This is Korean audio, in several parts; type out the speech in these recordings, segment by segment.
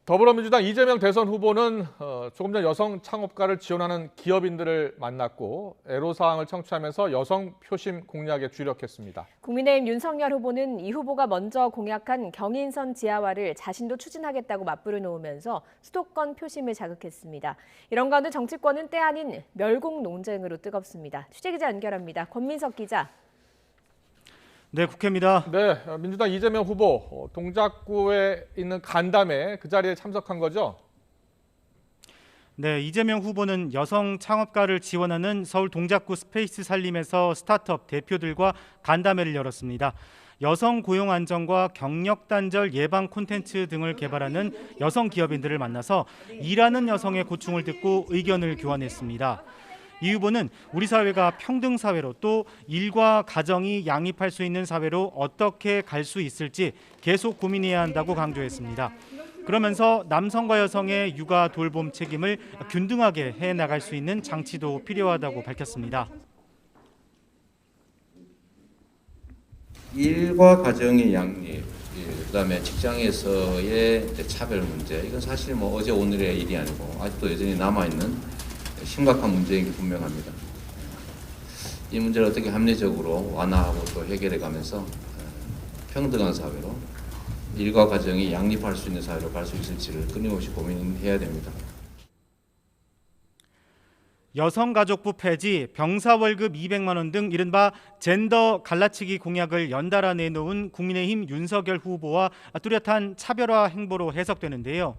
더불어민주당 이재명 대선 후보는 조금 전 여성 창업가를 지원하는 기업인들을 만났고 애로사항을 청취하면서 여성 표심 공략에 주력했습니다. 국민의힘 윤석열 후보는 이 후보가 먼저 공약한 경인선 지하화를 자신도 추진하겠다고 맞불을 놓으면서 수도권 표심을 자극했습니다. 이런 가운데 정치권은 때 아닌 멸공 논쟁으로 뜨겁습니다. 취재기자 연결합니다. 권민석 기자. 네, 국회입니다. 네, 민주당 이재명 후보 동작구에 있는 간담회 그 자리에 참석한 거죠? 네, 이재명 후보는 여성 창업가를 지원하는 서울 동작구 스페이스 살림에서 스타트업 대표들과 간담회를 열었습니다. 여성 고용 안정과 경력 단절 예방 콘텐츠 등을 개발하는 여성 기업인들을 만나서 일하는 여성의 고충을 듣고 의견을 교환했습니다. 이 후보는 우리 사회가 평등 사회로 또 일과 가정이 양립할 수 있는 사회로 어떻게 갈 수 있을지 계속 고민해야 한다고 강조했습니다. 그러면서 남성과 여성의 육아 돌봄 책임을 균등하게 해나갈 수 있는 장치도 필요하다고 밝혔습니다. 일과 가정의 양립, 그다음에 직장에서의 차별 문제, 이건 사실 어제 오늘의 일이 아니고 아직도 여전히 남아있는 심각한 문제인 게 분명합니다. 이 문제를 어떻게 합리적으로 완화하고 또 해결해가면서 평등한 사회로 일과 가정이 양립할 수 있는 사회로 갈 수 있을지를 끊임없이 고민해야 됩니다. 여성가족부 폐지, 병사 월급 200만 원 등 이른바 젠더 갈라치기 공약을 연달아 내놓은 국민의힘 윤석열 후보와 뚜렷한 차별화 행보로 해석되는데요.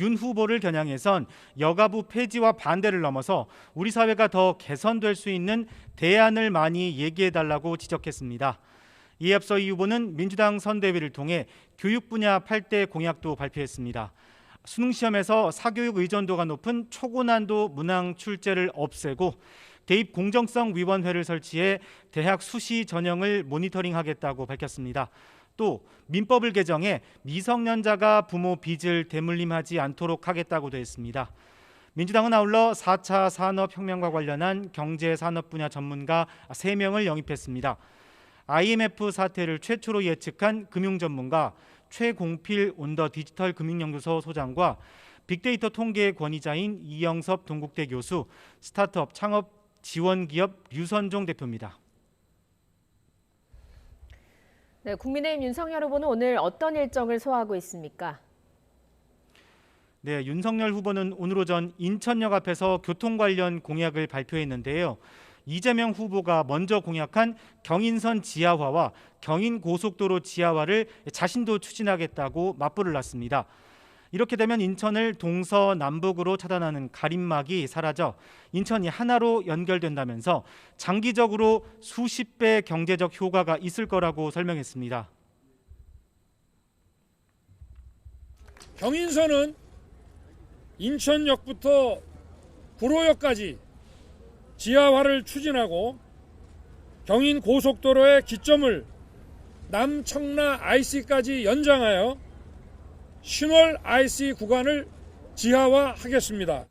윤 후보를 겨냥해선 여가부 폐지와 반대를 넘어서 우리 사회가 더 개선될 수 있는 대안을 많이 얘기해달라고 지적했습니다. 이에 앞서 이 후보는 민주당 선대위를 통해 교육 분야 8대 공약도 발표했습니다. 수능시험에서 사교육 의존도가 높은 초고난도 문항 출제를 없애고 대입 공정성위원회를 설치해 대학 수시 전형을 모니터링하겠다고 밝혔습니다. 또 민법을 개정해 미성년자가 부모 빚을 대물림하지 않도록 하겠다고도 했습니다. 민주당은 아울러 4차 산업혁명과 관련한 경제산업 분야 전문가 3명을 영입했습니다. IMF 사태를 최초로 예측한 금융전문가 최공필 온더 디지털 금융연구소 소장과 빅데이터 통계 권위자인 이영섭 동국대 교수, 스타트업 창업 지원기업 류선종 대표입니다. 네, 국민의힘 윤석열 후보는 오늘 어떤 일정을 소화하고 있습니까? 네, 윤석열 후보는 오늘 오전 인천역 앞에서 교통 관련 공약을 발표했는데요. 이재명 후보가 먼저 공약한 경인선 지하화와 경인고속도로 지하화를 자신도 추진하겠다고 맞불을 놨습니다. 이렇게 되면 인천을 동서남북으로 차단하는 가림막이 사라져 인천이 하나로 연결된다면서 장기적으로 수십 배 경제적 효과가 있을 거라고 설명했습니다. 경인선은 인천역부터 구로역까지 지하화를 추진하고 경인고속도로의 기점을 남청라 IC까지 연장하여 신월 IC 구간을 지하화하겠습니다.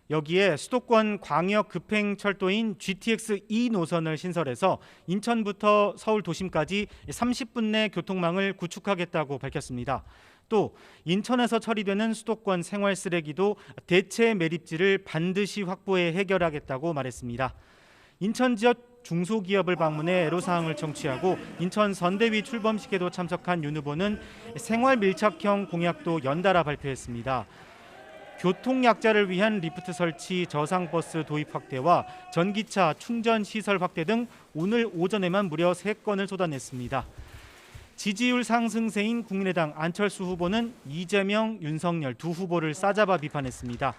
여기에 수도권 광역 급행철도인 GTX-E 노선을 신설해서 인천부터 서울 도심까지 30분 내 교통망을 구축하겠다고 밝혔습니다. 또 인천에서 처리되는 수도권 생활 쓰레기도 대체 매립지를 반드시 확보해 해결하겠다고 말했습니다. 인천 지역 중소기업을 방문해 애로사항을 청취하고 인천 선대위 출범식에도 참석한 윤 후보는 생활 밀착형 공약도 연달아 발표했습니다. 교통약자를 위한 리프트 설치, 저상버스 도입 확대와 전기차 충전 시설 확대 등 오늘 오전에만 무려 3건을 쏟아냈습니다. 지지율 상승세인 국민의당 안철수 후보는 이재명, 윤석열 두 후보를 싸잡아 비판했습니다.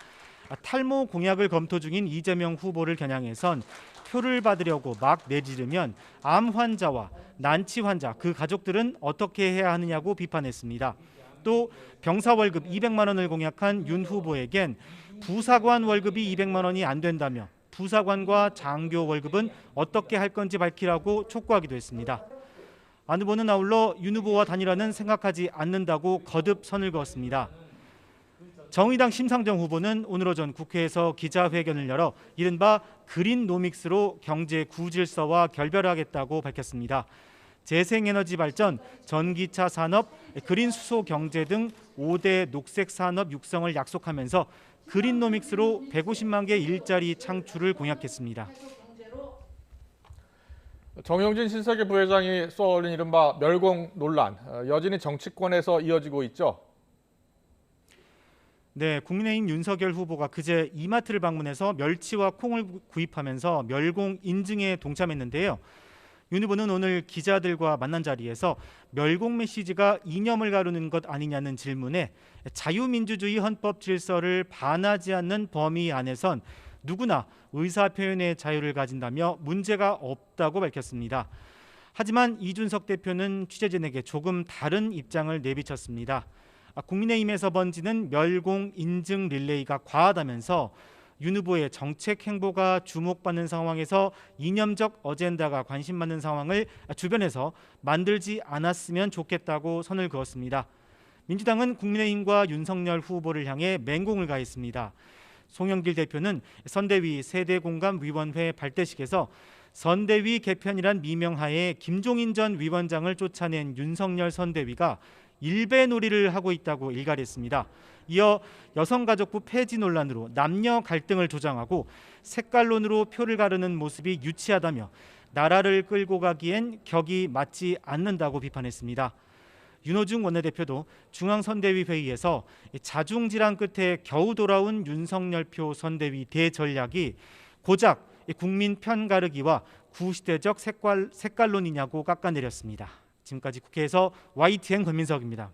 탈모 공약을 검토 중인 이재명 후보를 겨냥해선 표를 받으려고 막 내지르면 암 환자와 난치 환자, 그 가족들은 어떻게 해야 하느냐고 비판했습니다. 또 병사 월급 200만 원을 공약한 윤 후보에겐 부사관 월급이 200만 원이 안 된다며 부사관과 장교 월급은 어떻게 할 건지 밝히라고 촉구하기도 했습니다. 안 후보는 아울러 윤 후보와 단일화는 생각하지 않는다고 거듭 선을 그었습니다. 정의당 심상정 후보는 오늘 오전 국회에서 기자회견을 열어 이른바 그린노믹스로 경제 구질서와 결별하겠다고 밝혔습니다. 재생에너지 발전, 전기차 산업, 그린 수소 경제 등 5대 녹색 산업 육성을 약속하면서 그린노믹스로 150만 개 일자리 창출을 공약했습니다. 정용진 신세계 부회장이 쏘아올린 이른바 멸공 논란, 여전히 정치권에서 이어지고 있죠. 네, 국민의힘 윤석열 후보가 그제 이마트를 방문해서 멸치와 콩을 구입하면서 멸공 인증에 동참했는데요. 윤 후보는 오늘 기자들과 만난 자리에서 멸공 메시지가 이념을 가르는 것 아니냐는 질문에 자유민주주의 헌법 질서를 반하지 않는 범위 안에선 누구나 의사표현의 자유를 가진다며 문제가 없다고 밝혔습니다. 하지만 이준석 대표는 취재진에게 조금 다른 입장을 내비쳤습니다. 국민의힘에서 번지는 멸공 인증 릴레이가 과하다면서 윤 후보의 정책 행보가 주목받는 상황에서 이념적 어젠다가 관심받는 상황을 주변에서 만들지 않았으면 좋겠다고 선을 그었습니다. 민주당은 국민의힘과 윤석열 후보를 향해 맹공을 가했습니다. 송영길 대표는 선대위 세대공감위원회 발대식에서 선대위 개편이란 미명하에 김종인 전 위원장을 쫓아낸 윤석열 선대위가 일배놀이를 하고 있다고 일갈했습니다. 이어 여성가족부 폐지 논란으로 남녀 갈등을 조장하고 색깔론으로 표를 가르는 모습이 유치하다며 나라를 끌고 가기엔 격이 맞지 않는다고 비판했습니다. 윤호중 원내대표도 중앙선대위 회의에서 자중질환 끝에 겨우 돌아온 윤석열표 선대위 대전략이 고작 국민 편 가르기와 구시대적 색깔론이냐고 깎아내렸습니다. 지금까지 국회에서 YTN 권민석입니다.